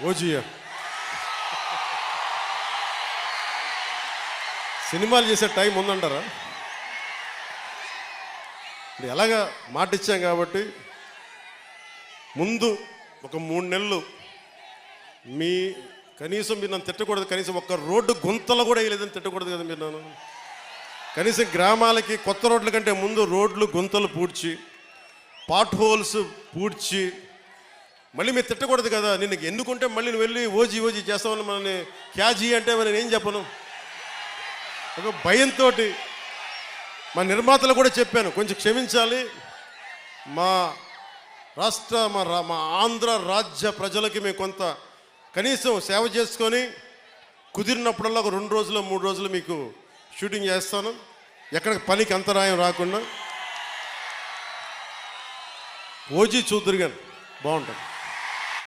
Ojea సినిమాలు చేసే time ఉందంటారా? ఎలాగా మాట ఇచ్చాం కాబట్టి ముందు ఒక 3 నెలలు మీ కనీసం మీరు నన్ను తిట్టకూడదు, కనీసం ఒక్క రోడ్డు గుంతలు కూడా వేయలేదని తిట్టకూడదు కదా మీరు నన్ను. కనీసం గ్రామాలకి కొత్త రోడ్ల కంటే ముందు రోడ్లు గుంతలు పూడ్చి పాట్ హోల్స్ పూడ్చి మళ్ళీ మీరు తిట్టకూడదు కదా. నేను ఎన్నుకుంటే మళ్ళీ నువ్వు వెళ్ళి ఓజీ చేస్తామని మనల్ని క్యాజీ అంటే నేను ఏం చెప్పను. ఒక భయంతో మా నిర్మాతలు కూడా చెప్పాను, కొంచెం క్షమించాలి, మా రాష్ట్ర మా ఆంధ్ర రాజ్య ప్రజలకి మేము కొంత కనీసం సేవ చేసుకొని కుదిరినప్పుడల్లా ఒక 2 రోజులు 3 రోజులు మీకు షూటింగ్ చేస్తాను, ఎక్కడ పనికి అంతరాయం రాకుండా. ఓజీ చూద్దరు కానీ బాగుంటుంది.